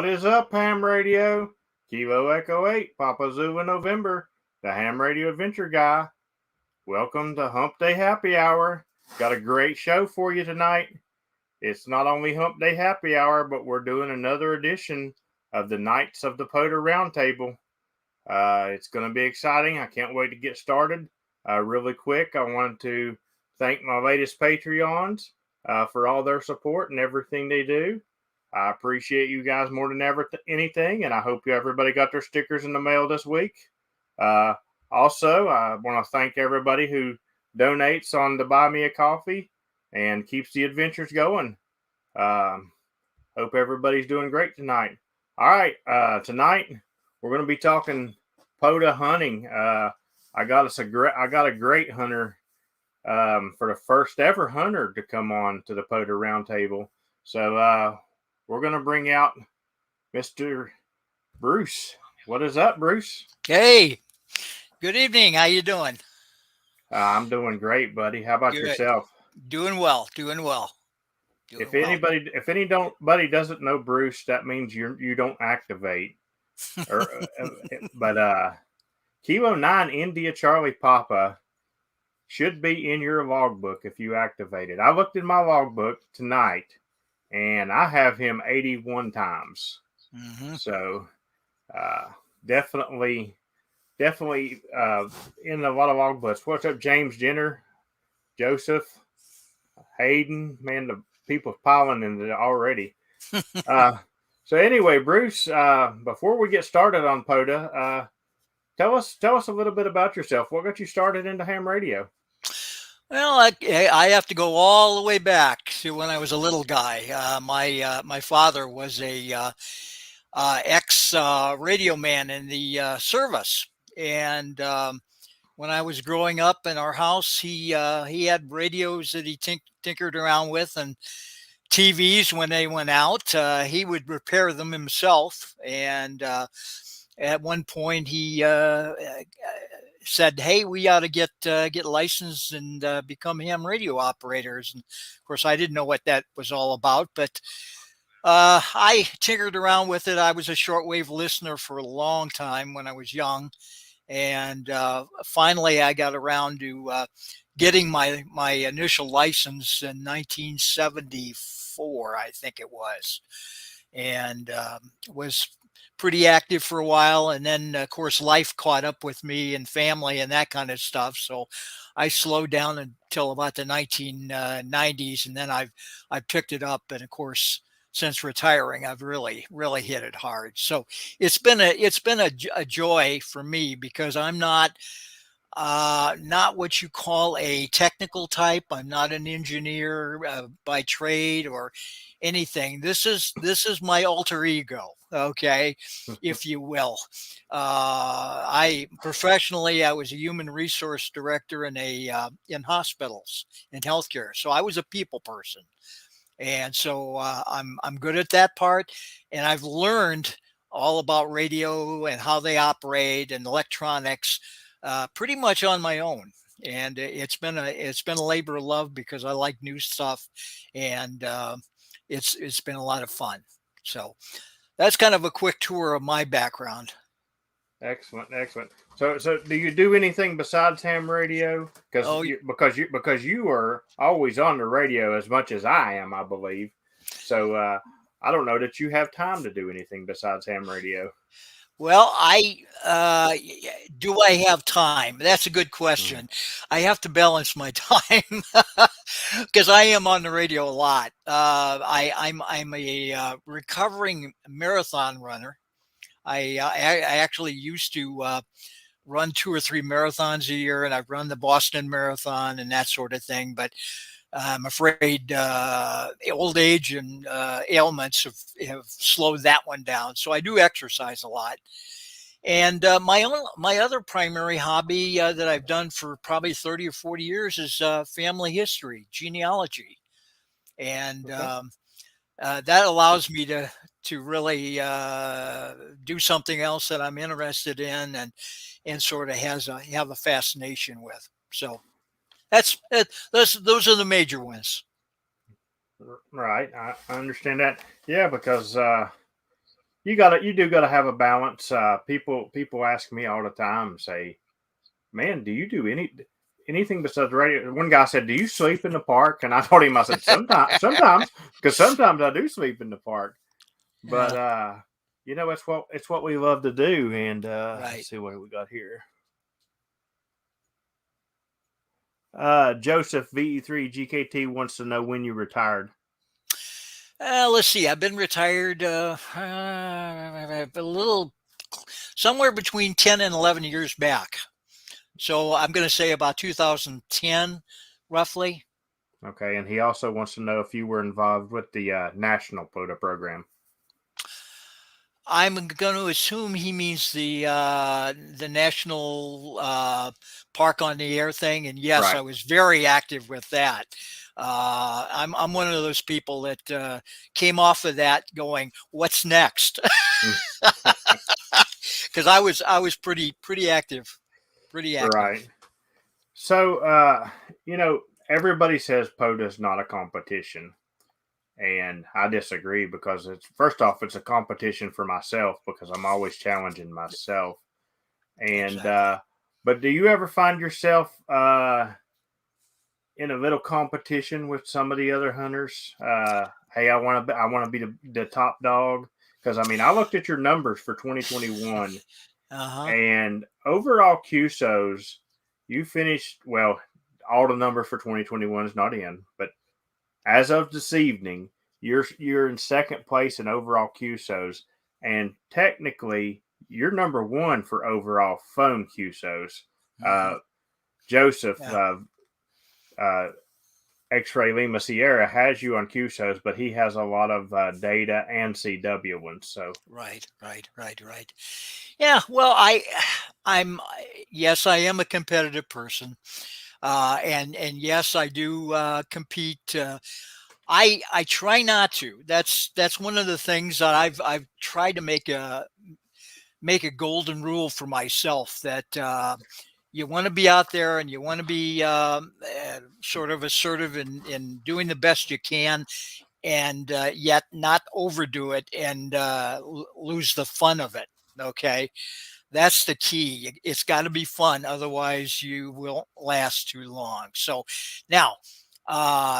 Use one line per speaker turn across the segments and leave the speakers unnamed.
What is up, Ham Radio? Kilo Echo 8, Papa Zulu November, the Ham Radio Adventure Guy. Welcome to Hump Day Happy Hour. Got a great show for you tonight. It's not only Hump Day Happy Hour, but we're doing another edition of the Knights of the Pota Roundtable. It's going to be exciting. I can't wait to get started. Really quick, I wanted to thank my latest Patreons for all their support and everything they do. I appreciate you guys more than ever anything, and I hope everybody got their stickers in the mail this week. Also, I want to thank everybody who donates on the Buy Me a Coffee and keeps the adventures going. Hope everybody's doing great tonight. All right, tonight we're going to be talking Pota hunting. I got a great hunter for the first ever hunter to come on to the Pota Roundtable. So we're going to bring out Mr. Bruce. What is up, Bruce?
Hey, good evening. How you doing?
I'm doing great, buddy. How about yourself?
Doing well.
If anybody doesn't know Bruce, that means you don't activate. But Kilo 9 India Charlie Papa should be in your logbook if you activate it. I looked in my logbook tonight, and I have him 81 times.
Mm-hmm.
So definitely in a lot of logbooks. What's up, James Jenner, Joseph, Hayden? Man, the people's piling in there already. So anyway, Bruce, before we get started on Pota, tell us a little bit about yourself. What got you started into ham radio?
Well, I have to go all the way back to when I was a little guy. My father was a ex radio man in the service, and when I was growing up in our house, he had radios that he tinkered around with, and TVs when they went out. He would repair them himself, and at one point he said, "Hey, we ought to get licensed and become ham radio operators." And of course, I didn't know what that was all about, but I tinkered around with it. I was a shortwave listener for a long time when I was young, and finally, I got around to getting my initial license in 1974, I think it was, and was pretty active for a while, and then of course life caught up with me and family and that kind of stuff, so I slowed down until about the 1990s, and then I've picked it up, and of course since retiring I've really hit it hard. So it's been a joy for me, because I'm not what you call a technical type. I'm not an engineer by trade or anything. This is my alter ego, okay, if you will. I was a human resource director in hospitals, in healthcare, so I was a people person, and so I'm good at that part, and I've learned all about radio and how they operate and electronics pretty much on my own. And it's been a labor of love, because I like new stuff, and it's been a lot of fun. So that's kind of a quick tour of my background.
Excellent. So do you do anything besides ham radio? Because you are always on the radio as much as I am, I believe. So I don't know that you have time to do anything besides ham radio.
Well, do I have time? That's a good question. I have to balance my time because I am on the radio a lot. I'm a recovering marathon runner. I actually used to run 2 or 3 marathons a year, and I've run the Boston Marathon and that sort of thing. But I'm afraid old age and ailments have slowed that one down. So I do exercise a lot. And my other primary hobby that I've done for probably 30 or 40 years is family history, genealogy. And that allows me to really do something else that I'm interested in, and sort of have a fascination with. So those are the major ones.
Right, I understand that. Yeah, because you do gotta have a balance. People ask me all the time, say, "Man, do you do anything besides radio?" One guy said, "Do you sleep in the park?" And I told him, I said, sometimes, because sometimes I do sleep in the park. But
Yeah,
it's what we love to do. And let's
right.
see what we got here. Joseph VE3 GKT wants to know when you retired.
Let's see. I've been retired a little somewhere between 10 and 11 years back. So I'm going to say about 2010, roughly.
Okay, and he also wants to know if you were involved with the National Pota program.
I'm going to assume he means the national park on the air thing, and yes,
Right.
I was very active with that. I'm one of those people that came off of that going, "What's next?" Because I was pretty active, pretty
Right.
active.
So, everybody says POTA is not a competition. And I disagree because it's first off, it's a competition for myself because I'm always challenging myself. And,
Exactly.
but do you ever find yourself in a little competition with some of the other hunters? Hey, I want to be the top dog. Because I mean, I looked at your numbers for 2021
Uh-huh.
and overall QSOs, you finished well. All the numbers for 2021 is not in, but as of this evening, you're in second place in overall QSOs, and technically you're number one for overall phone QSOs.
Hmm.
Uh, Joseph
Yeah.
uh, X-Ray Lima Sierra has you on QSOs, but he has a lot of data and CW ones. So
Right. Yeah. Well, I'm yes, I am a competitive person, and yes, I do compete. I try not to. That's one of the things that I've tried to make a golden rule for myself that you want to be out there and you want to be sort of assertive in doing the best you can, and yet not overdo it and lose the fun of it. Okay, that's the key. It's got to be fun, otherwise you won't last too long. So now,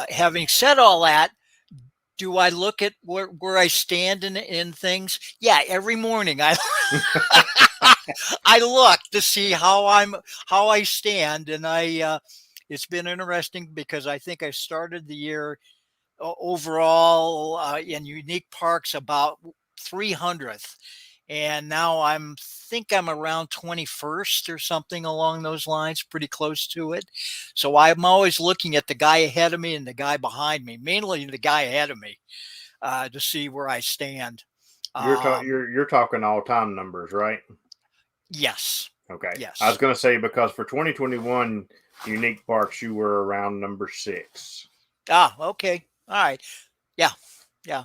having said all that, do I look at where I stand in things? Yeah, every morning I look to see how I stand, and it's been interesting because I think I started the year overall in unique parks about 300th, and now I'm around 21st or something along those lines, pretty close to it. So I'm always looking at the guy ahead of me and the guy behind me, mainly the guy ahead of me, to see where I stand.
you're talking all time numbers, right?
Yes,
Okay. I was
yes.
going to say because for 2021 unique parks, you were around number 6.
Ah, okay. All right. Yeah, yeah.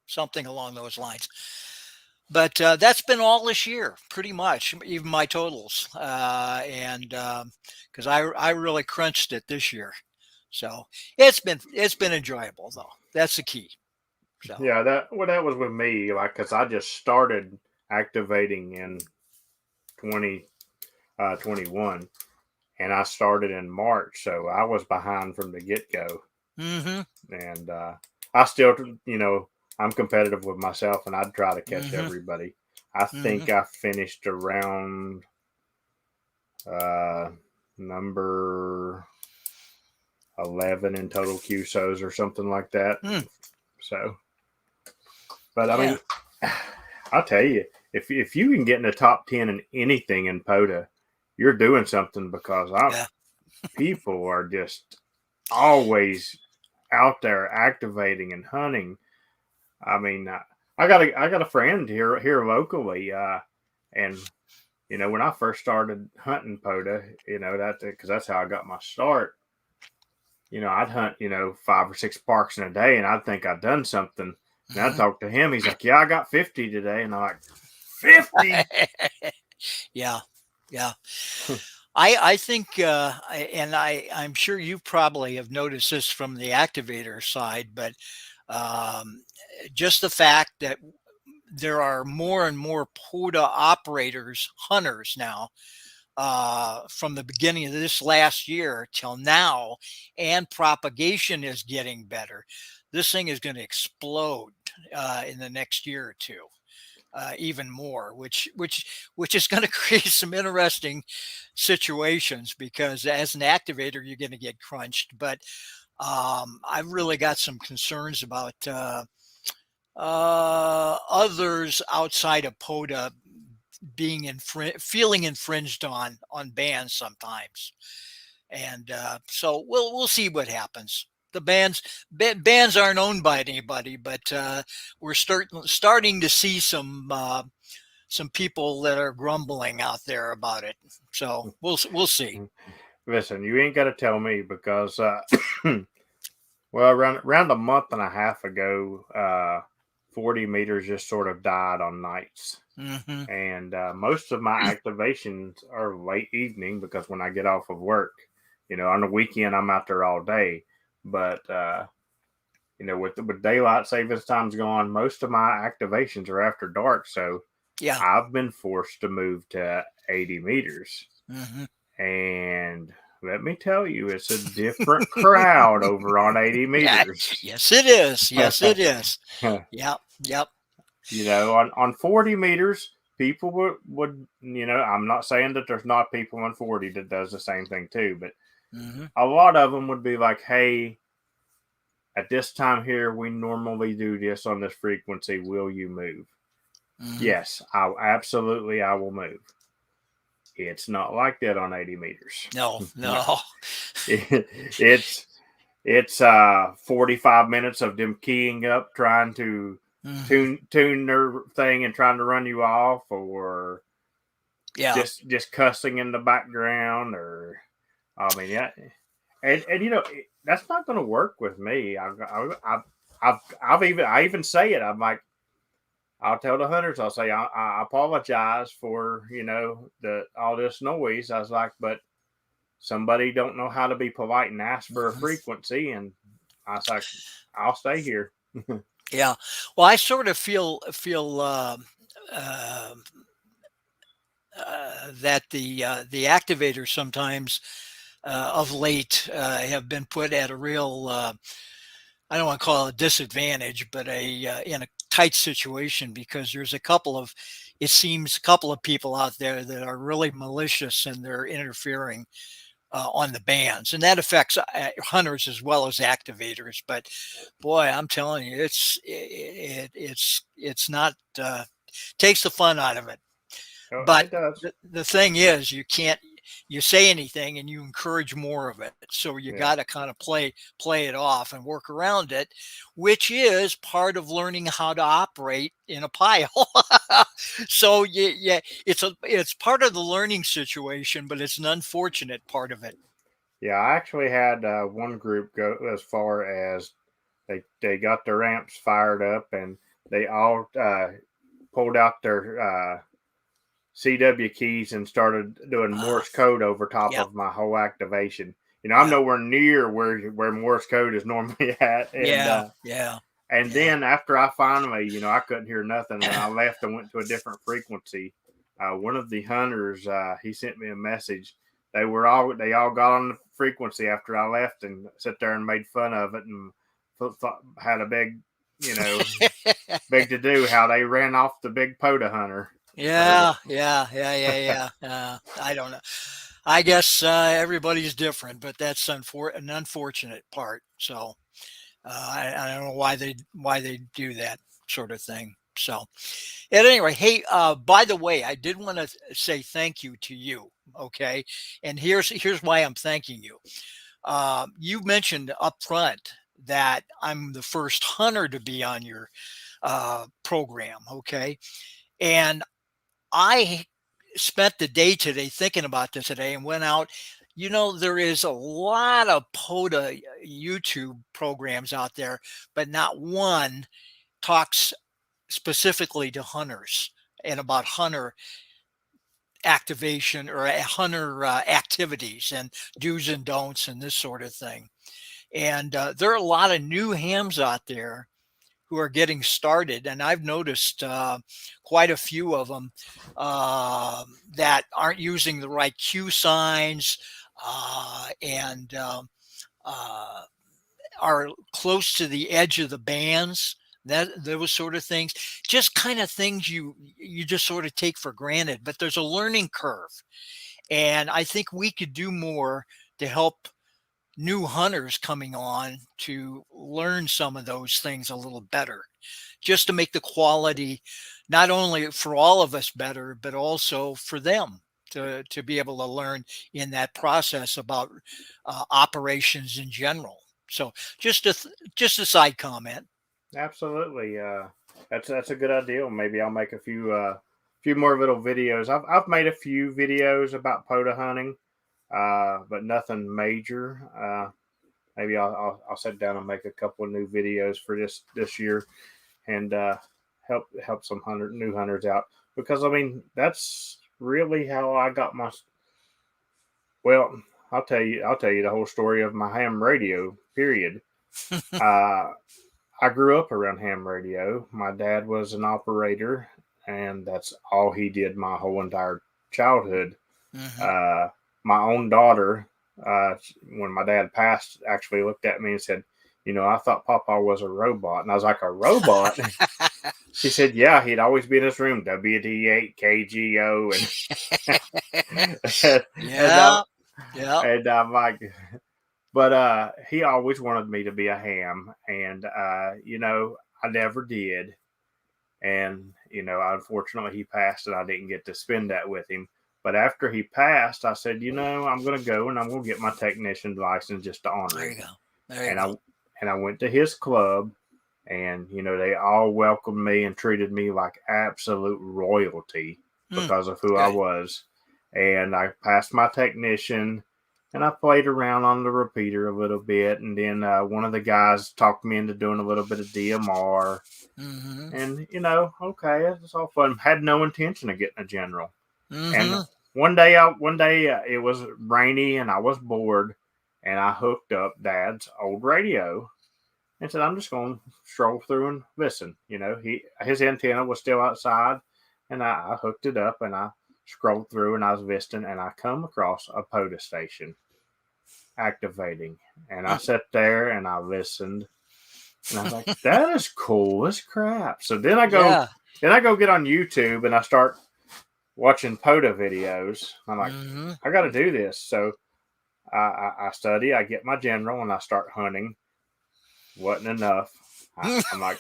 Something along those lines. But that's been all this year, pretty much, even my totals. And because I really crunched it this year, so it's been enjoyable though. That's the key. So
Yeah, that was with me, like, because I just started activating in 2021, and I started in March, so I was behind from the get go,
mm-hmm,
and I still, I'm competitive with myself, and I'd try to catch
mm-hmm,
everybody. I
mm-hmm.
think I finished around uh, number 11 in total QSOs or something like that.
Mm,
So, but I
yeah,
mean, I'll tell you, if you can get in the top 10 in anything in POTA, you're doing something because
yeah.
people are just always out there activating and hunting. I mean, I got a friend here locally, and when I first started hunting POTA, that because that's how I got my start. I'd hunt, 5 or 6 parks in a day, and I'd think I'd done something. And I'd
Mhm.
talk to him. He's like, "Yeah, I got 50 today," and I'm like, "50?"
Yeah, yeah. I think, and I'm sure you probably have noticed this from the activator side, but um, just the fact that there are more and more Pota operators, hunters now, from the beginning of this last year till now, and propagation is getting better. This thing is going to explode in the next year or two, even more, which is going to create some interesting situations because as an activator, you're going to get crunched. But I've really got some concerns about others outside of Pota being feeling infringed on bans sometimes, and so we'll see what happens. The bands aren't owned by anybody, but we're starting to see some people that are grumbling out there about it. So we'll see.
Listen, you ain't got to tell me because well, around a month and a half ago, 40 meters just sort of died on nights.
Mm-hmm.
And most of my activations are late evening because when I get off of work, on the weekend I'm out there all day. But with daylight savings times gone, most of my activations are after dark. So
Yeah.
I've been forced to move to 80 meters,
Mm-hmm.
and let me tell you, it's a different crowd over on 80 meters.
Yes, it is. Yes, it is. Yep. Yep.
On 40 meters, people would I'm not saying that there's not people on 40 that does the same thing too, but
Mm-hmm.
a lot of them would be like, hey, at this time here, we normally do this on this frequency. Will you move?
Mm-hmm.
Yes, I will move. It's not like that on 80 meters.
No.
It's 45 minutes of them keying up, trying to
Mm-hmm.
tune their thing and trying to run you off, or
Yeah.
just cussing in the background, or I mean, yeah, and that's not going to work with me. I even say it. I'm like, I'll tell the hunters. I'll say I apologize for all this noise. I was like, but somebody don't know how to be polite and ask for a
Mm-hmm.
frequency, and I was like, I'll stay here.
Yeah. Well, I sort of feel that the activators sometimes of late have been put at a real I don't want to call it a disadvantage, but in a tight situation because there's it seems a couple of people out there that are really malicious and they're interfering on the bands, and that affects hunters as well as activators. But boy, I'm telling you, it's not takes the fun out of it. But
It does.
the thing is, you say anything and you encourage more of it. So you
Yeah.
got to kind of play it off and work around it, which is part of learning how to operate in a pile. So yeah, it's part of the learning situation, but it's an unfortunate part of it.
Yeah, I actually had one group go as far as they got their amps fired up, and they all pulled out their CW keys and started doing
Uh,
Morse code over top
yeah,
of my whole activation. I'm
yeah,
nowhere near where Morse code is normally at,
yeah, yeah,
and
yeah.
then after I finally, I couldn't hear nothing when I left and went to a different frequency. One of the hunters, he sent me a message. They all got on the frequency after I left and sat there and made fun of it and had a big, big to do how they ran off the big Pota hunter.
Yeah, yeah, yeah, yeah, yeah. I don't know. I guess everybody's different, but that's an unfortunate part. So I don't know why they do that sort of thing. So at any rate, hey, by the way, I did want to say thank you to you. Okay, and here's why I'm thanking you. You mentioned up front that I'm the first hunter to be on your program. Okay, and I spent the day today thinking about this today and went out. There is a lot of POTA YouTube programs out there, but not one talks specifically to hunters and about hunter activation or hunter activities and do's and don'ts and this sort of thing. And there are a lot of new hams out there who are getting started, and I've noticed quite a few of them that aren't using the right cue signs and uh, are close to the edge of the bands. That those sort of things, just kind of things you just sort of take for granted. But there's a learning curve, and I think we could do more to help new hunters coming on to learn some of those things a little better, just to make the quality not only for all of us better, but also for them to be able to learn in that process about operations in general. So just a side comment.
Absolutely. That's a good idea. Maybe I'll make a few more little videos. I've made a few videos about POTA hunting, but nothing major. Maybe I'll sit down and make a couple of new videos for this year, and help some new hunters out, because I mean that's really how I got my. Well, I'll tell you the whole story of my ham radio. Period. Uh, I grew up around ham radio. My dad was an operator, and that's all he did my whole entire childhood.
Hmm.
Uh, my own daughter, when my dad passed, actually looked at me and said, I thought Papa was a robot. And I was like, a robot? She said, yeah, he'd always be in his room, WD8 KGO. And,
Yeah, yeah.
I'm like, but he always wanted me to be a ham. And, I never did. And, unfortunately, he passed and I didn't get to spend that with him. But after he passed, I said, I'm going to go and I'm going to get my technician license just to honor
There
him.
you go. There you
And
go.
I went to his club, and they all welcomed me and treated me like absolute royalty
Mm,
because of who I
good.
was. And I passed my technician, and I played around on the repeater a little bit, and then one of the guys talked me into doing a little bit of DMR.
Hmm.
And okay, it's all fun. Had no intention of getting a general. And
Hmm.
one day it was rainy and I was bored, and I hooked up Dad's old radio and said, "I'm just going to stroll through and listen." His antenna was still outside, and I hooked it up and I scrolled through and I was listening, and I come across a POTA station activating, and I sat there and I listened, and I was like, "That is cool as crap." So
Yeah.
then I go get on YouTube and I start watching POTA videos. I'm like,
Hmm.
I got to do this. So I study, I get my general, and I start hunting. Wasn't enough. I'm like,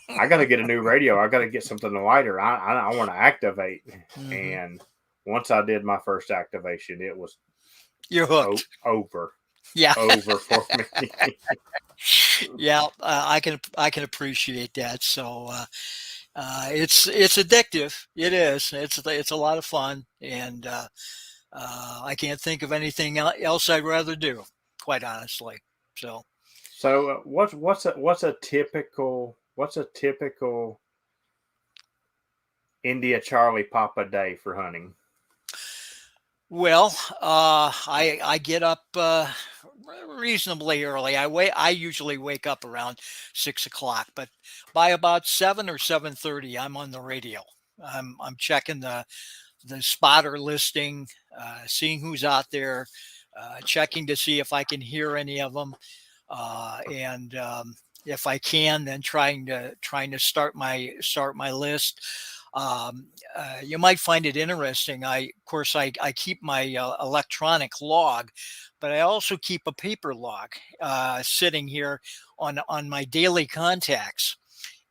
I got to get a new radio. I got to get something lighter. I want to activate.
Hmm.
And once I did my first activation, it was
You're hooked.
over,
Yeah.
over for me.
Yeah. I can appreciate that. So it's addictive. It is. It's a lot of fun, and I can't think of anything else I'd rather do, quite honestly. So,
So what's a typical India Charlie Papa day for hunting?
well, I get up reasonably early. I usually wake up around 6 o'clock, but by about 7 or 7:30, I'm on the radio. I'm checking the spotter listing, seeing who's out there, checking to see if I can hear any of them, and if I can, then trying to start my list. Um, you might find it interesting. Of course, I keep my electronic log, but I also keep a paper log sitting here on my daily contacts,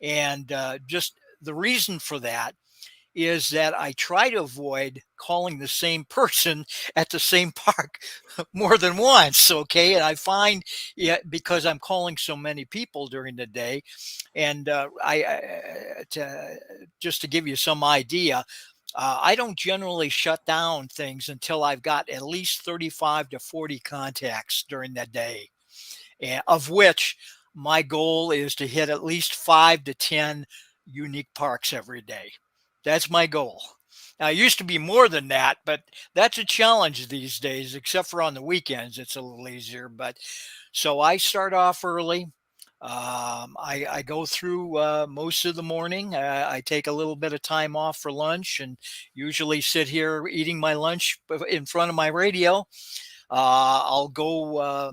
and just the reason for that is that I try to avoid calling the same person at the same park more than once. Okay. And I find, yeah, because I'm calling so many people during the day, and just to give you some idea, I don't generally shut down things until I've got at least 35 to 40 contacts during the day, and of which my goal is to hit at least 5 to 10 unique parks every day. That's my goal. Now, it used to be more than that, but that's a challenge these days, except for on the weekends. It's a little easier. But so I start off early. I go through most of the morning. I take a little bit of time off for lunch and usually sit here eating my lunch in front of my radio. I'll go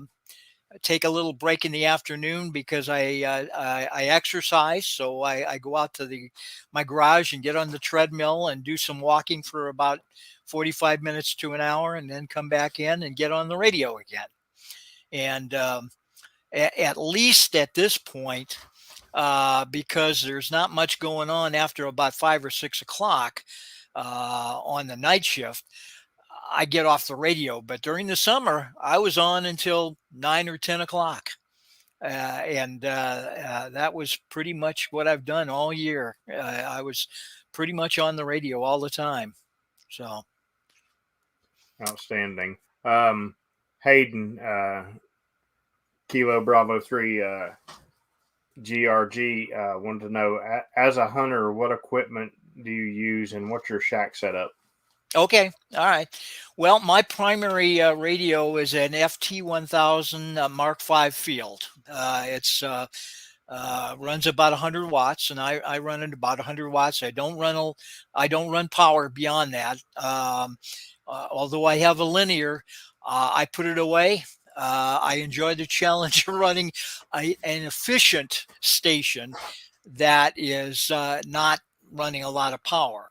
take a little break in the afternoon because I exercise. So I go out to my garage and get on the treadmill and do some walking for about 45 minutes to an hour, and then come back in and get on the radio again. And at least at this point, because there's not much going on after about 5 or 6 o'clock on the night shift, I get off the radio. But during the summer, I was on until 9 or 10 o'clock. And that was pretty much what I've done all year. I was pretty much on the radio all the time. So
Outstanding. Hayden, Kilo Bravo 3 GRG wanted to know, as a hunter, what equipment do you use and what's your shack setup?
okay, all right. Well, my primary radio is an FT1000 Mark V field. It's runs about 100 watts, and I run at about 100 watts. I don't run power beyond that. Although I have a linear, I put it away. I enjoy the challenge of running an efficient station that is not running a lot of power.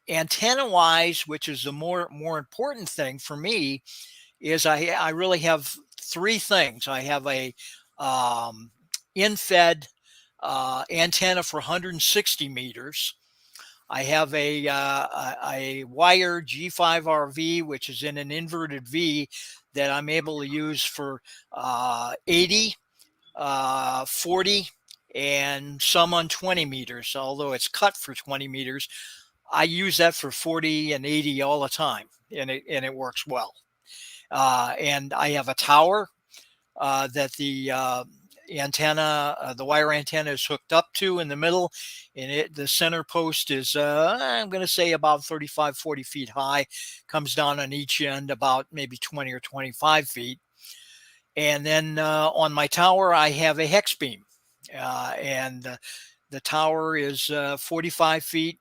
Antenna wise, which is the more important thing for me, is I really have three things. I have a in-fed antenna for 160 meters. I have a wire G5RV, which is in an inverted V, that I'm able to use for 80, 40, and some on 20 meters. Although it's cut for 20 meters, I use that for 40 and 80 all the time, and it works well. And I have a tower that the antenna, the wire antenna, is hooked up to in the middle, and the center post is I'm going to say about 35-40 feet high, comes down on each end about maybe 20 or 25 feet. And then on my tower I have a hex beam, and the tower is 45 feet,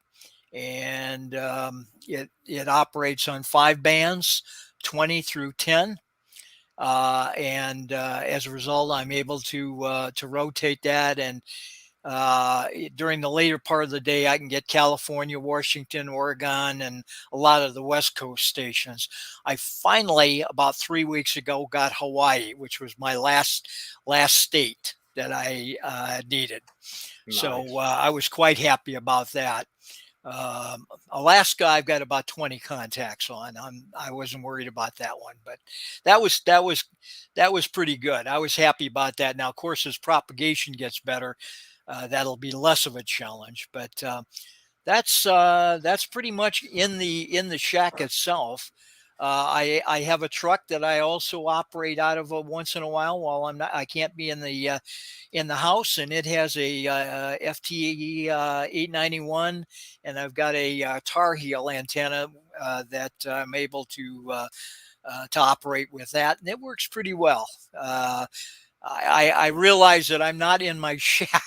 and it operates on 5 bands, 20 through 10. And as a result, I'm able to rotate that, and during the later part of the day, I can get California, Washington, Oregon, and a lot of the West Coast stations. I finally, about 3 weeks ago, got Hawaii, which was my last state that I needed. Nice. So I was quite happy about that. Alaska, I've got about 20 contacts on. I wasn't worried about that one, but that was pretty good. I was happy about that. Now, of course, as propagation gets better, that'll be less of a challenge. But that's pretty much in the shack itself. I have a truck that I also operate out of once in a while I can't be in the house, and it has a FT 891, and I've got a Tar Heel antenna that I'm able to operate with that, and it works pretty well. I realize that I'm not in my shack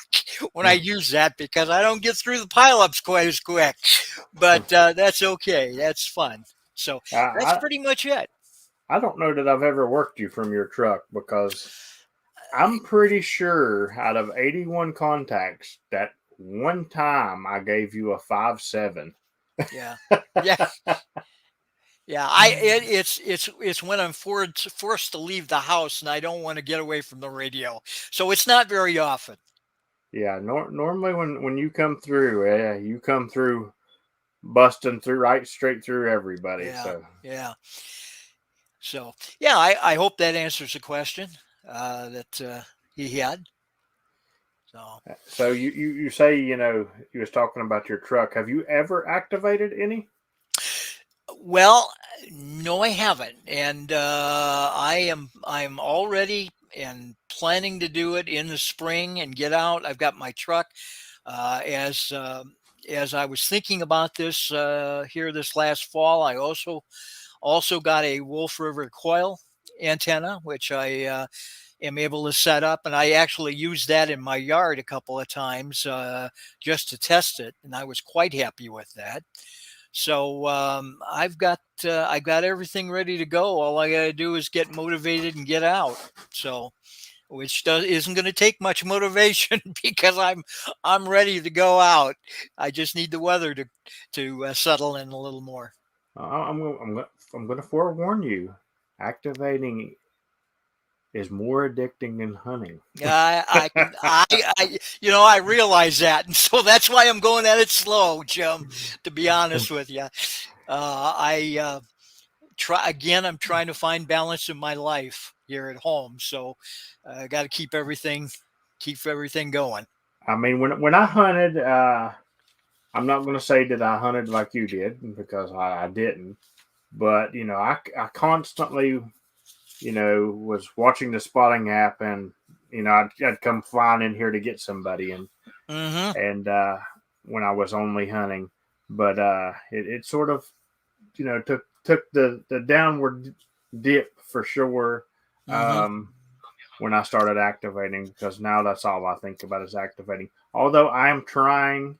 when I use that because I don't get through the pileups quite as quick, but that's okay. That's fun. So that's pretty much it.
I don't know that I've ever worked you from your truck, because I'm pretty sure out of 81 contacts that one time I gave you a 5.7.
Yeah. Yeah. Yeah, it's when I'm forced to leave the house and I don't want to get away from the radio. So it's not very often.
Yeah, normally when you come through, you come through busting through right straight through everybody.
Yeah,
so
yeah. So yeah, I hope that answers the question that he had.
So you say, you was talking about your truck. Have you ever activated any?
Well, no, I haven't, and I'm already and planning to do it in the spring and get out. I've got my truck. As I was thinking about this here this last fall, I also got a Wolf River coil antenna, which I am able to set up, and I actually used that in my yard a couple of times just to test it, and I was quite happy with that. So I got everything ready to go. All I got to do is get motivated and get out. So which isn't going to take much motivation because I'm ready to go out. I just need the weather to settle in a little more.
I'm going to forewarn you. Activating is more addicting than hunting.
I realize that, and so that's why I'm going at it slow, Jim. To be honest with you, I try again. I'm trying to find balance in my life here at home, so I got to keep everything going.
I mean, when I hunted, I'm not going to say that I hunted like you did because I didn't. But I constantly was watching the spotting app, and I'd come flying in here to get somebody, and
Mm-hmm.
and when I was only hunting, but it sort of took the downward dip for sure.
Mm-hmm.
When I started activating, because now that's all I think about is activating. Although I am trying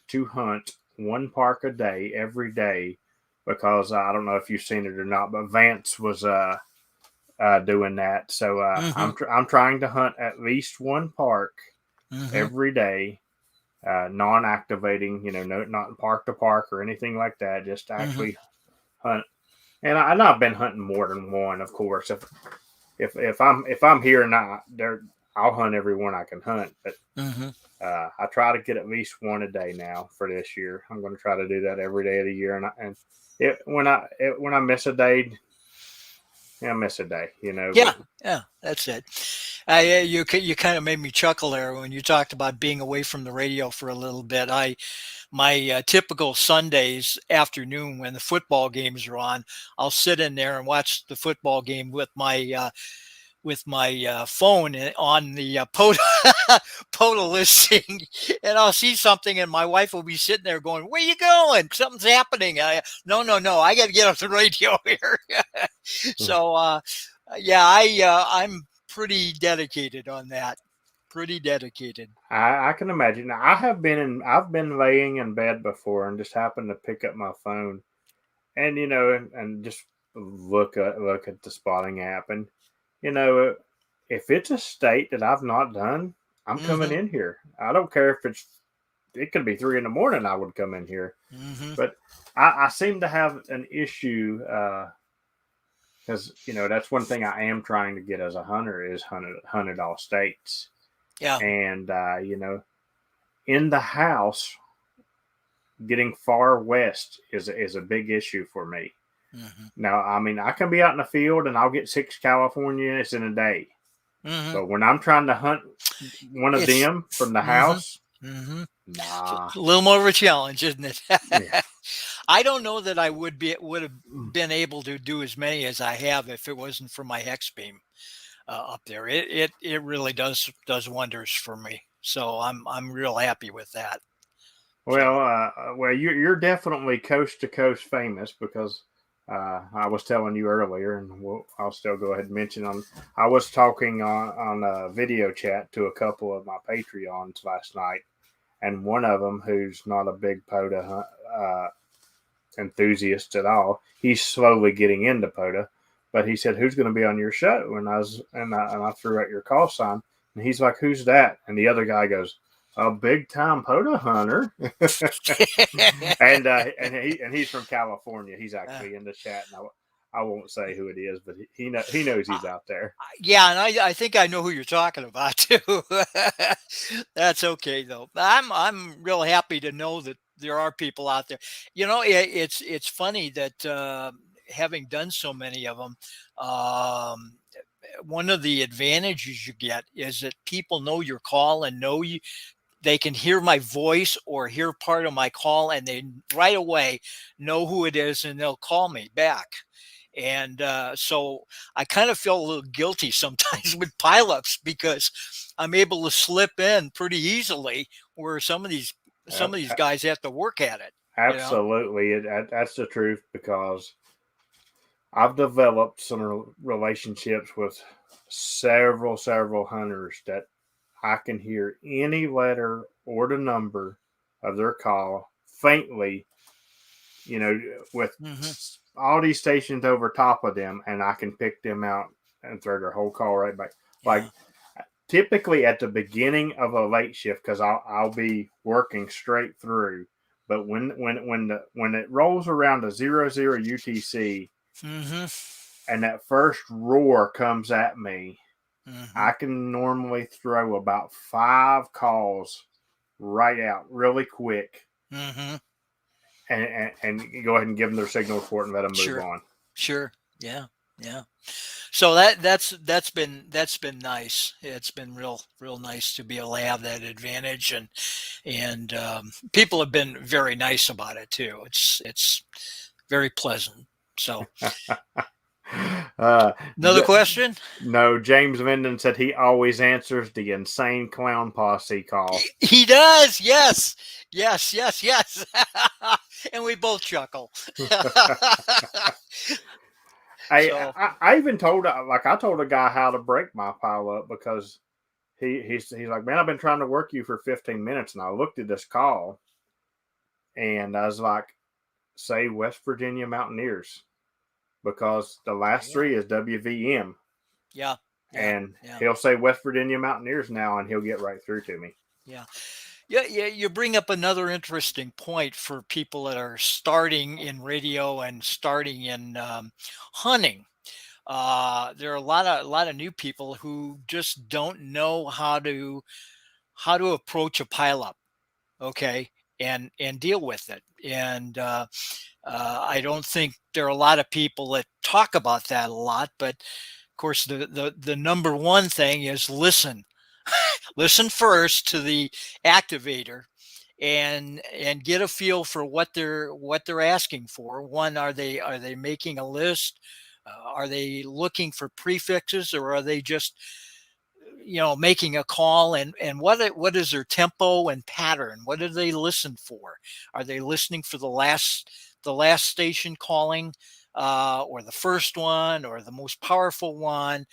to hunt one park a day every day, because I don't know if you've seen it or not, but Vance was doing that. So
Mm-hmm.
I'm trying to hunt at least one park
Mm-hmm.
every day, non-activating. Not park to park or anything like that. Just
Mm-hmm.
actually hunt. And I've been hunting more than one, of course. If I'm here and I'll hunt every one I can hunt. But
Mm-hmm.
I try to get at least one a day now for this year. I'm going to try to do that every day of the year. When I miss a day, I miss a day.
Yeah,
But
yeah, that's it. You kind of made me chuckle there when you talked about being away from the radio for a little bit. My typical Sundays afternoon when the football games are on, I'll sit in there and watch the football game with my phone on the Pota listing, and I'll see something, and my wife will be sitting there going, "Where you going? Something's happening." No, I got to get off the radio here. So yeah, I'm pretty dedicated on that. Pretty dedicated.
I can imagine. I've been laying in bed before and just happened to pick up my phone, and and just look at the spotting app, and you know if it's a state that I've not done, I'm coming
Mm-hmm.
in here. I don't care if it could be 3 in the morning. I would come in here,
Mm-hmm.
but I seem to have an issue because that's one thing I am trying to get as a hunter is hunted all states,
Yeah.
and in the house, getting far west is a big issue for me.
Mm-hmm.
Now, I mean, I can be out in the field and I'll get 6 Californias in a day,
Mm-hmm.
but when I'm trying to hunt one of
It's
them from the
mm-hmm.
house,
Mm-hmm.
nah.
A little more of a challenge, isn't it?
Yeah.
I don't know that I would have been able to do as many as I have if it wasn't for my hex beam up there. It really does wonders for me. So I'm real happy with that. So
Well, you're definitely coast to coast famous because I was telling you earlier, and I'll still go ahead and mention on. I was talking on a video chat to a couple of my Patreons last night, and one of them, who's not a big POTA enthusiast at all, he's slowly getting into POTA. But he said, "Who's going to be on your show?" And I threw out your call sign, and he's like, "Who's that?" And the other guy goes, "A big time POTA hunter." And he's from California. He's
uh,
actually in the chat, and I won't say who it is, but he knows he's out there.
yeah, and I think I know who you're talking about too. That's okay though. I'm real happy to know that there are people out there. It's funny that having done so many of them, um, one of the advantages you get is that people know your call and know you. They can hear my voice or hear part of my call, and they right away know who it is, and they'll call me back. And so I kind of feel a little guilty sometimes with pileups because I'm able to slip in pretty easily, where
Uh,
some of these guys have to work at it. You know.
Absolutely, that's the truth because I've developed some relationships with several hunters that I can hear any letter or the number of their call faintly, with all these stations over top of them, and I can pick them out and throw their whole call right back.
Yeah.
Like typically at the beginning of a late shift, because I'll be working straight through. But when it rolls around to 00 UTC, and that first roar comes at me, I can normally throw about 5 calls right out really quick, and go ahead and give them their signal report and let them move on.
Sure. Yeah. So that's been nice. It's been real nice to be able to have that advantage, and people have been very nice about it too. It's very pleasant. So another question?
No, James Minden said he always answers the insane clown posse call.
He does. Yes. And we both chuckle.
I even told a guy how to break my pile up, because he's like, man, I've been trying to work you for 15 minutes, and I looked at this call and I was like, say West Virginia Mountaineers, because the last 3 is WVM.
Yeah.
And he'll say West Virginia Mountaineers now, and he'll get right through to me.
Yeah. You bring up another interesting point for people that are starting in radio and starting in hunting. There are a lot of new people who just don't know how to approach a pileup, okay, and deal with it. And I don't think there are a lot of people that talk about that a lot. But of course, the number one thing is listen. Listen first to the activator, and get a feel for what they're asking for. One, are they making a list? Are they looking for prefixes, or are they just making a call? And what is their tempo and pattern? What do they listen for? Are they listening for the last station calling, or the first one, or the most powerful one?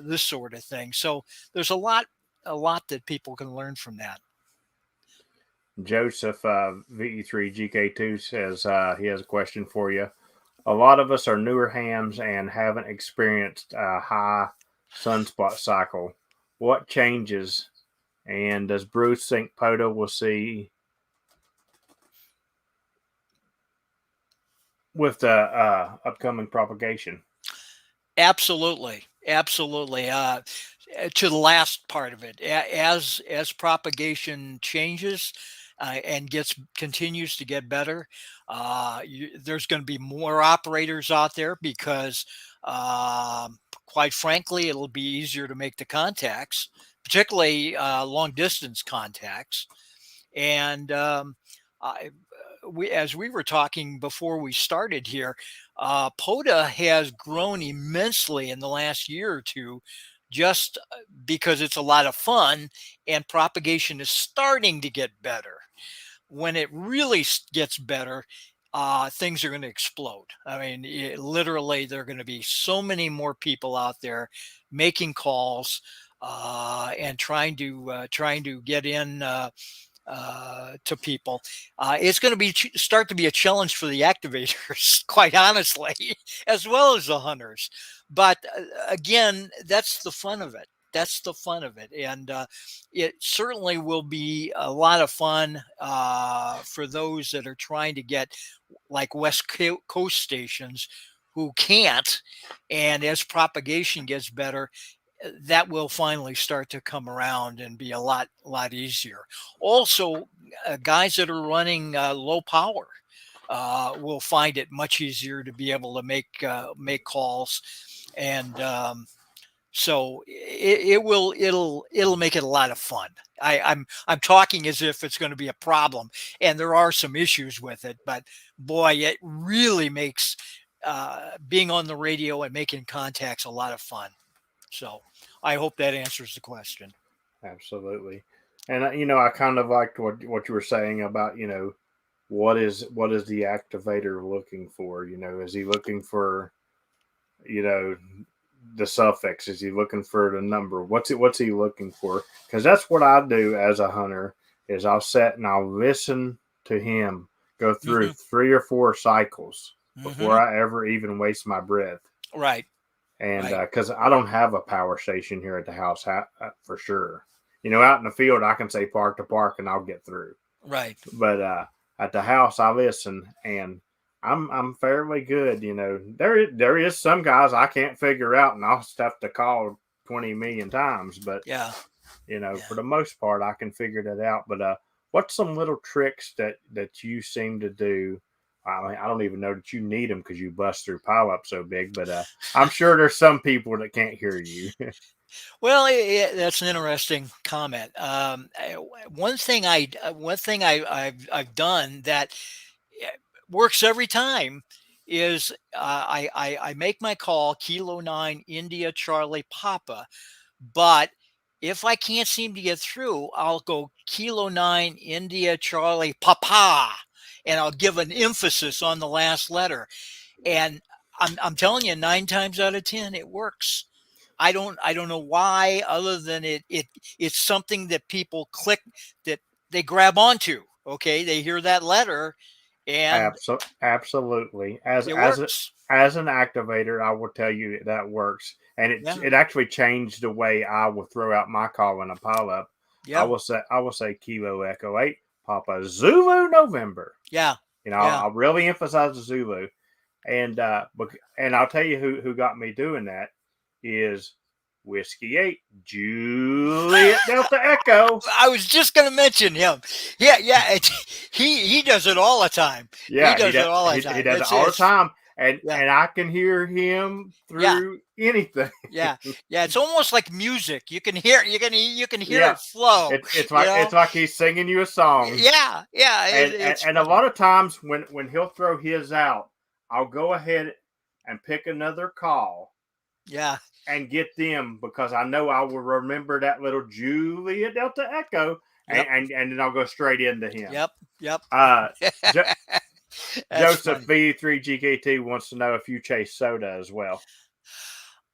This sort of thing. So there's a lot that people can learn from that.
Joseph VE3GK2 says he has a question for you. A lot of us are newer hams and haven't experienced a high sunspot cycle. What changes, and does Bruce think Pota will see with the upcoming propagation?
Absolutely. To the last part of it, as propagation changes and continues to get better, there's going to be more operators out there, because quite frankly, it'll be easier to make the contacts, particularly long distance contacts. And as we were talking before we started here, Pota has grown immensely in the last year or two, just because it's a lot of fun, and propagation is starting to get better. When it really gets better, things are going to explode. I mean, literally, there are going to be so many more people out there making calls and trying to get in to people. It's going to start to be a challenge for the activators, quite honestly, as well as the hunters. But again, that's the fun of it. And it certainly will be a lot of fun for those that are trying to get like West Coast stations who can't. And as propagation gets better, that will finally start to come around and be a lot easier. Also, guys that are running low power will find it much easier to be able to make calls, and so it'll make it a lot of fun. I'm talking as if it's going to be a problem, and there are some issues with it, but boy, it really makes being on the radio and making contacts a lot of fun. So I hope that answers the question.
Absolutely. And I kind of liked what you were saying about, what is the activator looking for? Is he looking for, the suffix? Is he looking for the number? What's he looking for? Because that's what I do as a hunter. Is I'll sit and I'll listen to him go through
Hmm.
3 or 4 cycles before
Hmm.
I ever even waste my breath.
Right.
And
Right.
because I don't have a power station here at the house for sure. Out in the field I can say park to park and I'll get through.
Right.
But at the house I listen and I'm fairly good. There is some guys I can't figure out and I'll have to call 20 million times. But
Yeah.
for
Yeah.
the most part I can figure that out. But what's some little tricks that you seem to do? I mean, I don't even know that you need them because you bust through pile up so big. But I'm sure there's some people that can't hear you.
Well, that's an interesting comment. One thing I've done that eh, works every time is I make my call Kilo 9 India Charlie Papa, but if I can't seem to get through, I'll go Kilo 9 India Charlie Papa, and I'll give an emphasis on the last letter. And I'm telling you, 9 times out of 10, it works. I don't know why, other than it's something that people click, that they grab onto. Okay, they hear that letter and
Absolutely. As
it
as a,
works.
as an activator, I will tell you that works, and
Yeah.
it actually changed the way I will throw out my call in a pile up.
Yeah.
I will say Kilo Echo 8 Papa Zulu November.
Yeah. Yeah.
I'll really emphasize the Zulu, and and I'll tell you who got me doing that is Whiskey 8 Juliet Delta Echo.
I was just going to mention him. Yeah, yeah. He does it all the time. He
Yeah,
does it all the
he
time.
does it all the
It's
time, and
yeah,
I can hear him
yeah,
through anything.
yeah, yeah. It's almost like music. You can hear
Yeah,
it flow. You
it's
know.
like he's singing you a song,
Yeah, yeah. It's
and a
funny.
lot of times when he'll throw his out, I'll go ahead and pick another call
Yeah.
and get them because I know I will remember that little Julia Delta Echo,
Yep.
and then I'll go straight into him.
Yep. Yep.
Uh, jo-
That's
Joseph
funny.
V3GKT wants to know if you chase soda as well.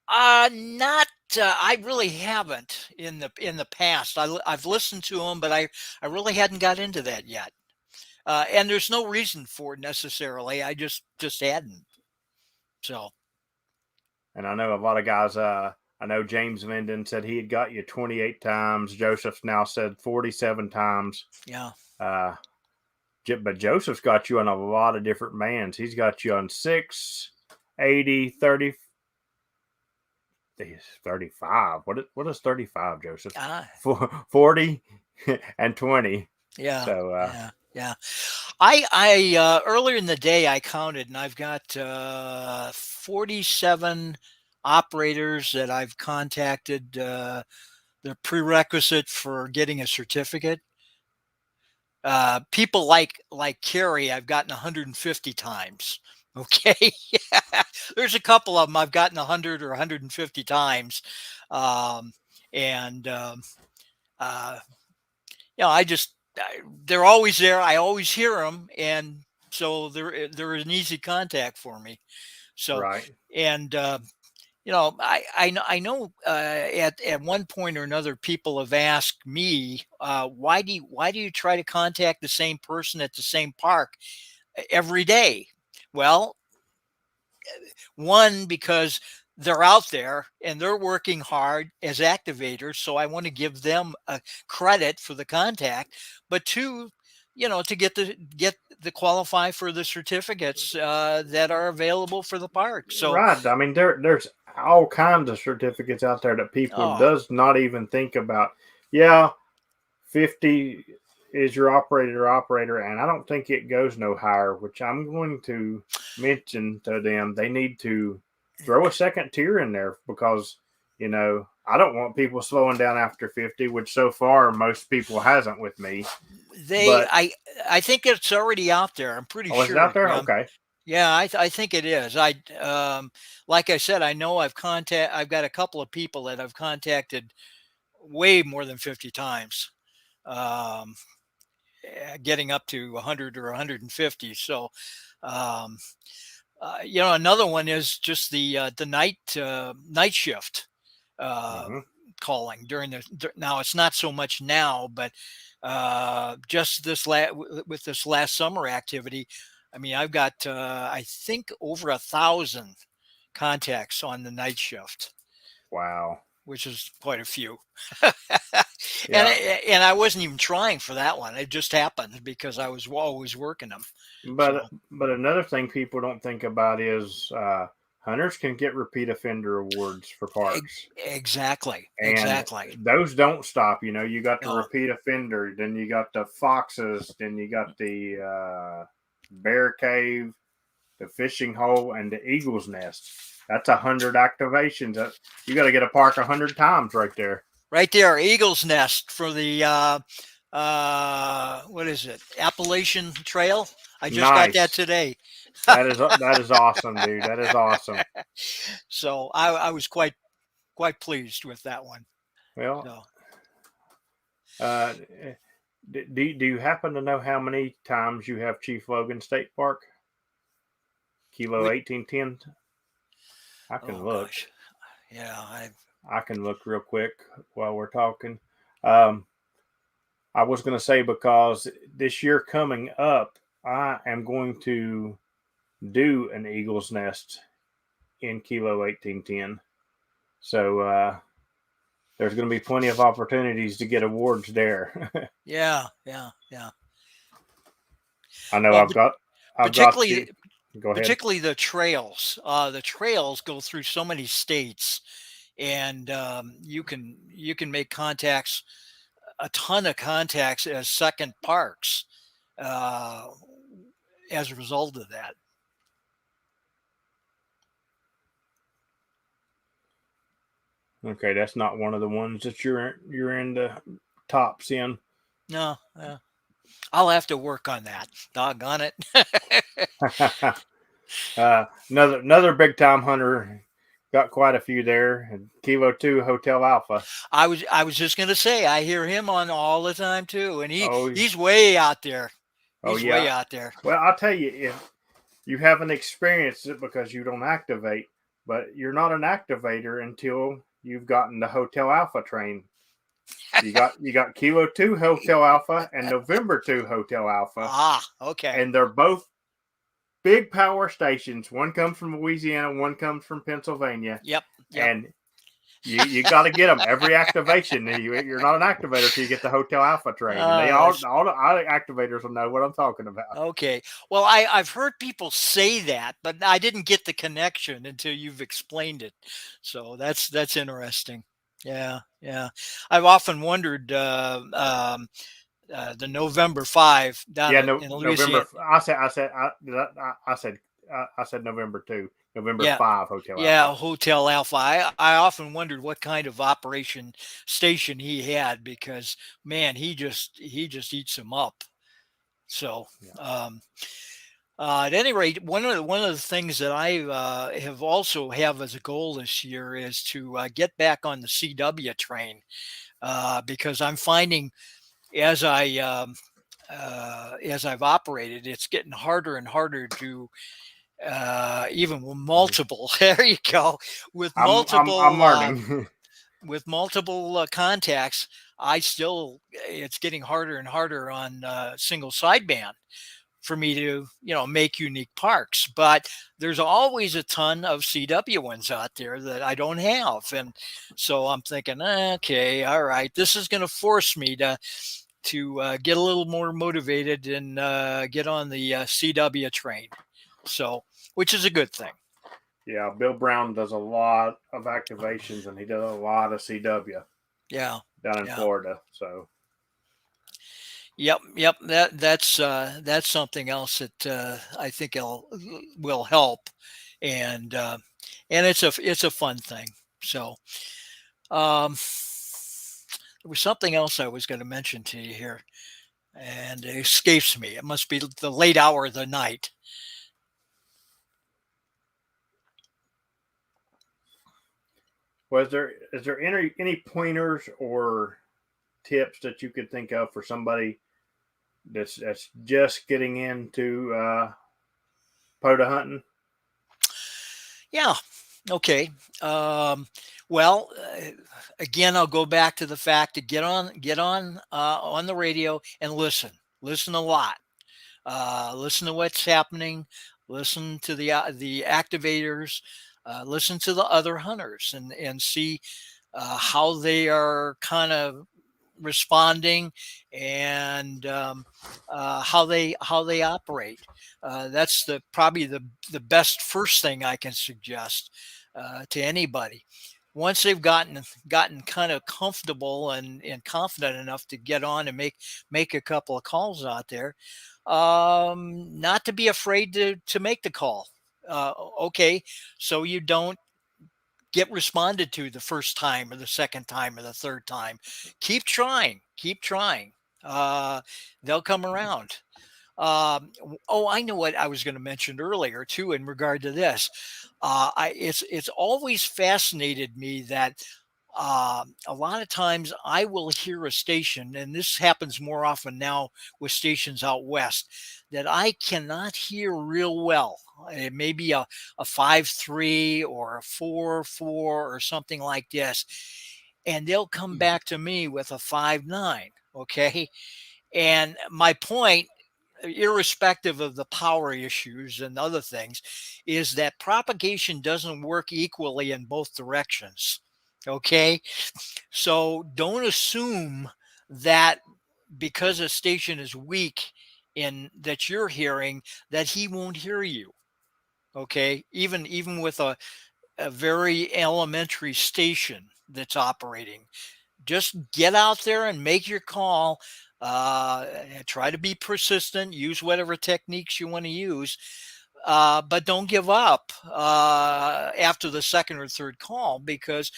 Not. I really haven't in the past. I've listened to them, but I really hadn't got into that yet. And there's no reason for it necessarily. I just hadn't. So
And I know a lot of guys. I know James Linden said he had got you 28 times. Joseph's now said 47 times.
yeah.
Uh, but Joseph's got you on a lot of different bands. He's got you on 6, 80, 30, 35. What is 35, Joseph?
Ah.
40 and 20.
Yeah.
So
Yeah. Yeah. I earlier in the day I counted, and I've got 47 operators that I've contacted. The prerequisite for getting a certificate. People like Carrie, I've gotten 150 times. Okay, there's a couple of them I've gotten 100 or 150 times, um, and uh, I just they're always there. I always hear them, and so they're an easy contact for me. So,
right.
and I know at one point or another, people have asked me, why do you try to contact the same person at the same park every day? Well, one, because they're out there and they're working hard as activators, so I want to give them a credit for the contact. But two, to get the qualify for the certificates that are available for the park. So,
Right. I mean, there's all kinds of certificates out there that people
oh
does not even think about. Yeah, 50 is your operator, and I don't think it goes no higher. Which I'm going to mention to them. They need to throw a second tier in there because I don't want people slowing down after 50, which so far most people hasn't with me.
they,
But
I think it's already out there. I'm pretty
oh, is it out
sure.
there?
Yeah.
Okay.
Yeah, I think it is. Like I said, I know I've got a couple of people that I've contacted way more than 50 times, um, getting up to 100 or 150. So, um, Another one is just the night shift uh,
Mm-hmm.
calling during now it's not so much now, but just with this last summer activity, I mean, I've got I think over 1,000 contacts on the night shift,
Wow.
which is quite a few. and
Yeah.
and I wasn't even trying for that one. It just happened because I was always working them.
But
So
another thing people don't think about is hunters can get repeat offender awards for parks,
exactly,
and
exactly.
those don't stop. You got the
No,
repeat offender, then you got the foxes, then you got the bear cave, the fishing hole, and the eagle's nest. That's 100 activations. You got to get a park 100 times right there.
right there, Eagle's Nest for the what is it? Appalachian Trail. I just got that
Nice.
today.
That is awesome, dude. That is awesome.
So I was quite pleased with that one.
Well,
So
uh, do you happen to know how many times you have Chief Logan State Park? Kilo
we
1810. I can
oh
look.
gosh, yeah,
I can look real quick while we're talking. Um, I was going to say because this year coming up, I am going to do an Eagle's Nest in Kilo 1810. So there's going to be plenty of opportunities to get awards there.
yeah.
I know
Well,
I've got
particularly
the. Go ahead.
particularly the trails. The trails go through so many states, and you can make contacts, a ton of contacts as second parks uh, as a result of that.
Okay, that's not one of the ones that you're in the tops in.
No, I'll have to work on that. Doggone it.
Another big time hunter got quite a few there. Kilo 2 Hotel Alpha.
I was just gonna say I hear him on all the time too, and
Oh,
he's way out there.
oh
He's way
yeah.
out there.
Well, I'll tell you, if you haven't experienced it because you don't activate, but you're not an activator until you've gotten the Hotel Alpha train. You got Kilo 2 Hotel Alpha and November 2 Hotel Alpha,
Ah, okay.
and they're both big power stations. One comes from Louisiana, one comes from Pennsylvania,
Yep.
and you got to get them every activation. You're not an activator till you get the Hotel Alpha train, and they all
That's
all the activators will know what I'm talking about.
okay. Well, I've heard people say that, but I didn't get the connection until you've explained it. So that's interesting. Yeah. I've often wondered the November 5 down
Yeah, no,
in
November.
Louisiana.
I said November 2, November
Yeah,
5 Hotel
yeah,
Alpha.
Hotel Alpha. I often wondered what kind of operation station he had because man, he just eats them up. So
Yeah.
um, at any rate, one of the things that I have also have as a goal this year is to get back on the CW train because I'm finding as as I've operated, it's getting harder and harder to even with
Mhm.
multiple. There you go. With
I'm
multiple
learning.
contacts, I still it's getting harder and harder on single sideband for me to make unique parks, but there's always a ton of CW ones out there that I don't have, and so I'm thinking, okay, all right, this is going to force me to get a little more motivated and get on the CW train, so which is a good thing.
Yeah, Bill Brown does a lot of activations, and he does a lot of CW
Yeah,
down in
yeah.
Florida. So
Yep. That's something else that I think will help, and it's a fun thing. So um, there was something else I was going to mention to you here, and it escapes me. It must be the late hour of the night.
is there any pointers or tips that you could think of for somebody that's just getting into Pota hunting?
Yeah. Okay. Well, again, I'll go back to the fact to get on the radio and listen a lot. Listen to what's happening. Listen to the activators. Listen to the other hunters and see how they are kind of responding and how they operate. That's probably the best first thing I can suggest to anybody. Once they've gotten kind of comfortable and confident enough to get on and make a couple of calls out there, not to be afraid to make the call. Okay, so you don't get responded to the first time or the second time or the third time. Keep trying. Uh, they'll come around. Oh, I know what I was going to mention earlier too in regard to this. It's always fascinated me that a lot of times I will hear a station, and this happens more often now with stations out west, that I cannot hear real well. It may be a 5-3 or a 4-4 or something like this. And they'll come back to me with a 5-9. Okay. And my point, irrespective of the power issues and other things, is that propagation doesn't work equally in both directions. Okay. So don't assume that because a station is weak in that you're hearing, that he won't hear you. Okay. Even with a very elementary station that's operating, just get out there and make your call. Try to be persistent, use whatever techniques you want to use, but don't give up after the second or third call, because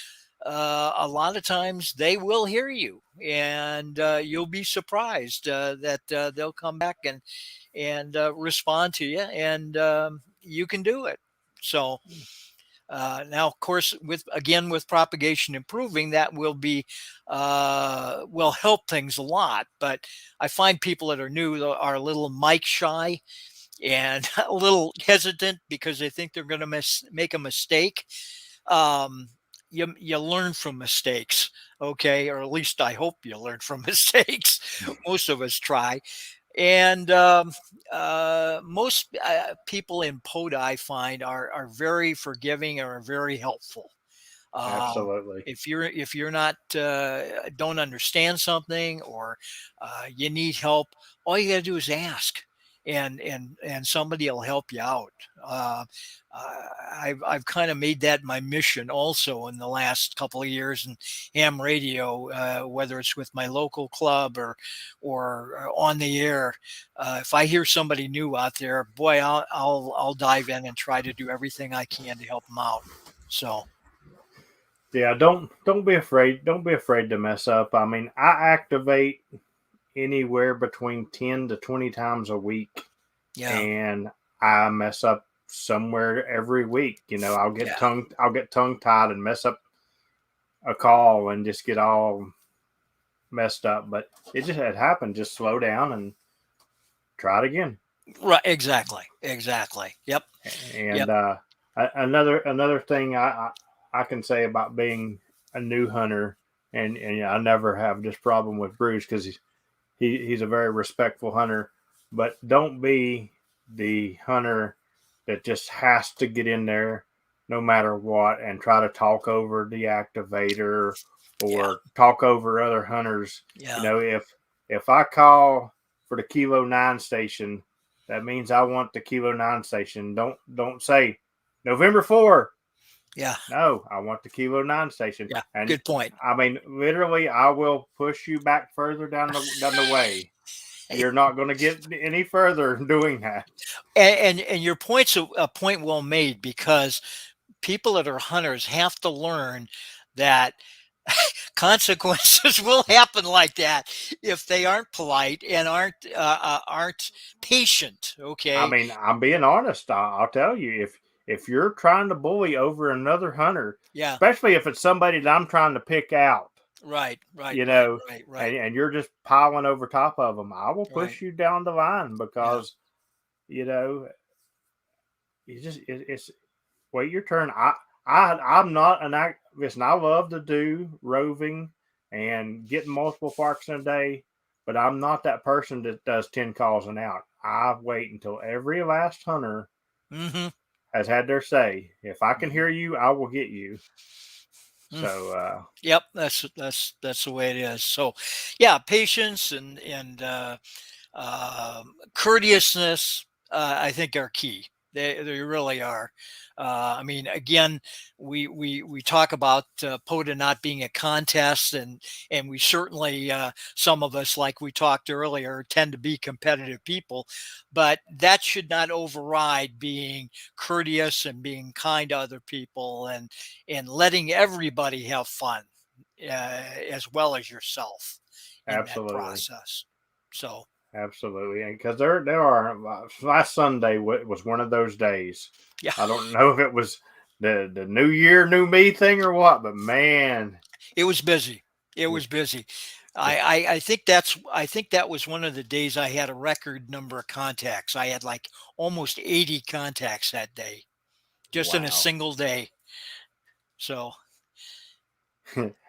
a lot of times they will hear you, and you'll be surprised that they'll come back and respond to you, and you can do it. So now, of course, with propagation improving, that will help things a lot. But I find people that are new are a little mic shy and a little hesitant because they think they're going to make a mistake. Um, you learn from mistakes, okay, or at least I hope you learn from mistakes. Most of us try, and most people in POTA, I find, are very forgiving and are very helpful. Um,
Absolutely.
if you're not don't understand something, or you need help, all you got to do is ask, and somebody will help you out. Uh, I've kind of made that my mission also in the last couple of years in ham radio, whether it's with my local club or on the air. If I hear somebody new out there, boy, I'll dive in and try to do everything I can to help them out. So.
Yeah, don't be afraid. Don't be afraid to mess up. I mean, I activate anywhere between 10 to 20 times a week,
Yeah,
and I mess up somewhere every week.
yeah,
I'll get tongue tied and mess up a call and just get all messed up. But it happened. Just slow down and try it again.
right. Exactly. Yep,
And
yep.
another thing I can say about being a new hunter, and I never have this problem with Bruce because he's a very respectful hunter, but don't be the hunter that just has to get in there no matter what and try to talk over the activator
Yeah,
or talk over other hunters.
yeah,
If I call for the Kilo 9 station, that means I want the Kilo 9 station. Don't say November 4.
yeah,
No, I want the Kilo 9 station.
yeah.
And
Good point.
I mean, literally, I will push you back further down the way. You're not going to get any further doing that.
And your point's a point well made, because people that are hunters have to learn that consequences will happen like that if they aren't polite and aren't patient.
I
Okay.
mean, I'm being honest. I'll tell you, if you're trying to bully over another hunter,
Yeah.
especially if it's somebody that I'm trying to pick out,
Right. Right.
you
Right.
know,
Right. Right.
and you're just piling over top of them, I will
Right.
push you down the line
Yeah.
because you know you just it's wait your turn. I'm not an activist, and I love to do roving and getting multiple parks in a day, but I'm not that person that does 10 calls and out. I wait until every last hunter
Mm-hmm.
has had their say. If I can
Mm-hmm.
hear you, I will get you.
Mm.
So,
Yep, that's the way it is. So, yeah, patience and courteousness, I think, are key. They really are. I mean, again, we talk about POTA not being a contest, and we certainly, some of us, like we talked earlier, tend to be competitive people, but that should not override being courteous and being kind to other people, and letting everybody have fun, as well as yourself in that
absolutely.
process. So.
Absolutely. And because there are, last Sunday was one of those days.
Yeah,
I don't know if it was the new year, new me thing or what, but man,
it was busy. It
yeah,
was busy.
yeah.
I think that was one of the days I had a record number of contacts. I had like almost 80 contacts that day, just in a
Wow.
single day. So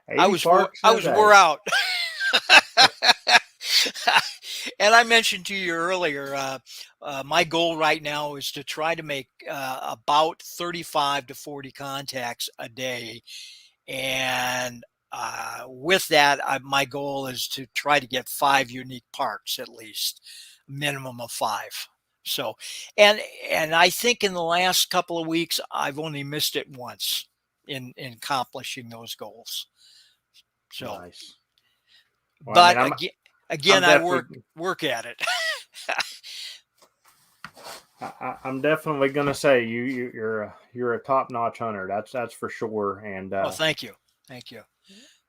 80 parks in
I
a
was wore
day.
out. And I mentioned to you earlier, my goal right now is to try to make about 35 to 40 contacts a day. And with that, my goal is to try to get 5 unique parks at least, minimum of 5. So, and and I think in the last couple of weeks, I've only missed it once in accomplishing those goals. So,
Nice. Well, I mean,
but again,
I'm
I
definitely,
work at it.
I'm definitely gonna say you're a top notch hunter. That's for sure. And
Well, thank you.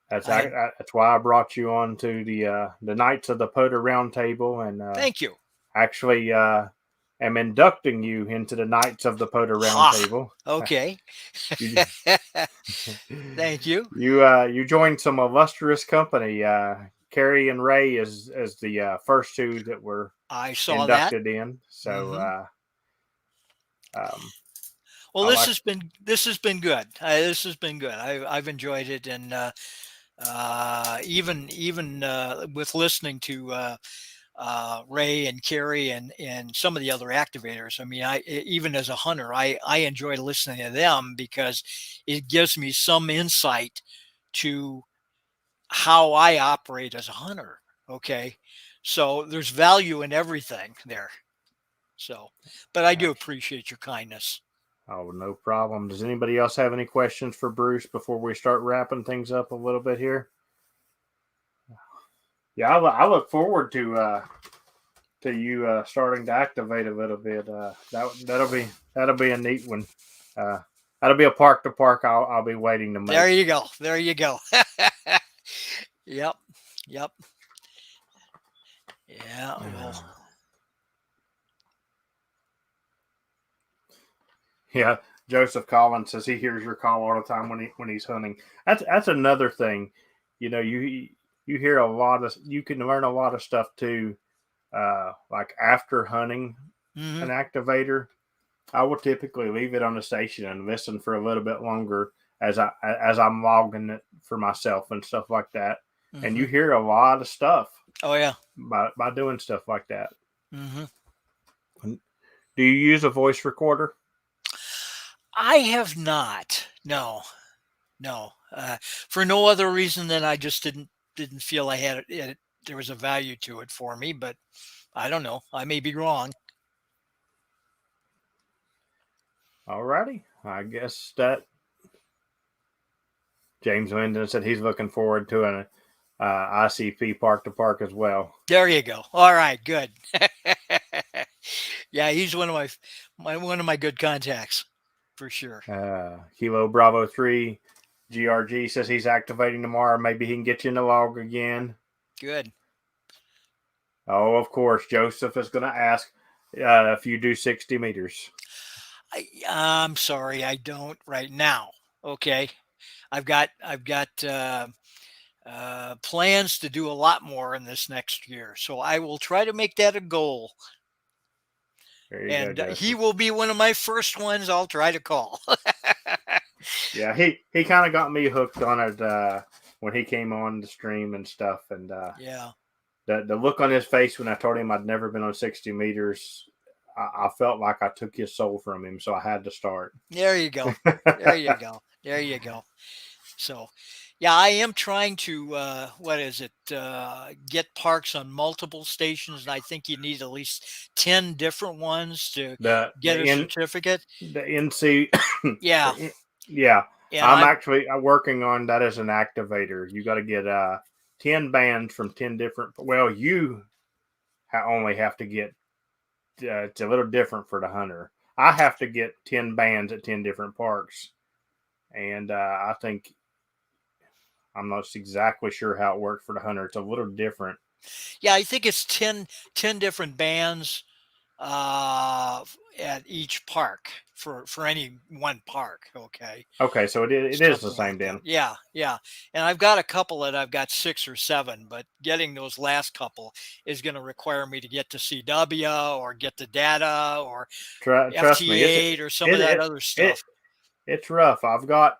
that's
I
that's why I brought you on to the Knights of the Pota Roundtable, and
thank you.
actually am inducting you into the Knights of the Pota
Ha.
Roundtable.
Okay.
you
Thank you.
you joined some illustrious company. Carrie and Ray as the first two that were
I saw that.
inducted in. So
Hmm.
um,
Well,
I like.
this has been good. This has been good. I've enjoyed it, and even with listening to Ray and Carrie and some of the other activators. I mean, even as a hunter, I enjoy listening to them because it gives me some insight to how I operate as a hunter. Okay, so there's value in everything there. So, but I do appreciate your kindness.
Oh, no problem. Does anybody else have any questions for Bruce before we start wrapping things up a little bit here? Yeah, I look forward to you starting to activate a little bit. That'll be a neat one. Uh, that'll be a park to park. I'll be waiting to
There
make.
you go. There you go. Yep. Yep. Yeah. Well,
Yeah, Joseph Collins says he hears your call all the time when he's hunting. That's another thing. You know, you hear a lot of you can learn a lot of stuff too. Like after hunting
hmm
an activator, I will typically leave it on the station and listen for a little bit longer as I'm logging it for myself and stuff like that. And
hmm
you hear a lot of stuff
Oh yeah.
by doing stuff like that.
hmm
Do you use a voice recorder?
I have not. No. No. For no other reason than I just didn't feel I had it. There was a value to it for me, but I don't know. I may be wrong.
Alrighty, I guess that James Linden said he's looking forward to an ICP park to park as well.
There you go. All right. Good. Yeah, he's one of my good contacts for sure.
Kilo Bravo 3 GRG says he's activating tomorrow. Maybe he can get you in the log again.
Good.
Oh, of course. Joseph is going to ask if you do 60 meters.
I'm sorry, I don't right now. Okay, I've got plans to do a lot more in this next year, so I will try to make that a goal.
There you
And
go,
he
Justin.
will be one of my first ones I'll try to call.
Yeah, he kind of got me hooked on it when he came on the stream and stuff. And
Yeah.
the look on his face when I told him I'd never been on 60 meters, I felt like I took his soul from him. So I had to start.
There you go. There you go. There you go. So, yeah, I am trying to, get parks on multiple stations. And I think you need at least 10 different ones to
The
get a
in
certificate.
the NC,
Yeah.
yeah,
And
I'm
I've,
actually working on that as an activator. You got to get 10 bands from 10 different. Well, you only have to get. It's a little different for the hunter. I have to get 10 bands at 10 different parks, and I think I'm not exactly sure how it worked for the hunter. It's a little different.
yeah, I think it's 10 different bands at each park for any one park. Okay.
Okay, so it is the
Something
same
like that.
then.
Yeah, yeah. And I've got a couple that I've got 6 or 7, but getting those last couple is going to require me to get to CW or get the data or
Trust me,
FT8 or some of that
it
other
it
stuff.
it's rough. I've got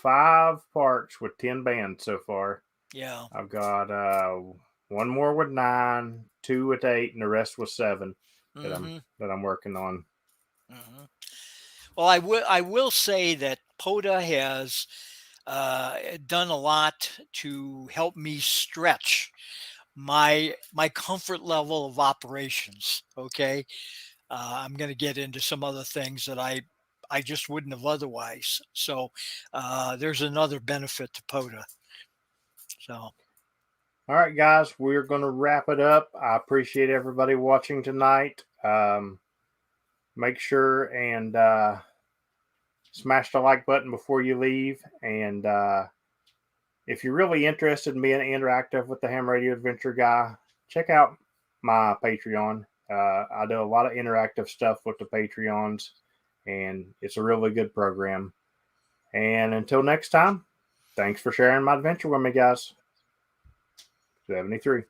5 parks with 10 bands so far.
Yeah.
I've got one more with 9, 2 with 8, and the rest with 7
Mhm.
that I'm working on.
Mhm. Well, I will say that POTA has done a lot to help me stretch my comfort level of operations. Okay. I'm going to get into some other things that I just wouldn't have otherwise. So there's another benefit to POTA. So
All right, guys, we're going to wrap it up. I appreciate everybody watching tonight. Make sure and smash the like button before you leave. And if you're really interested in being interactive with the Ham Radio Adventure Guy, check out my Patreon. I do a lot of interactive stuff with the Patreons, and it's a really good program. And until next time, thanks for sharing my adventure with me, guys. 73.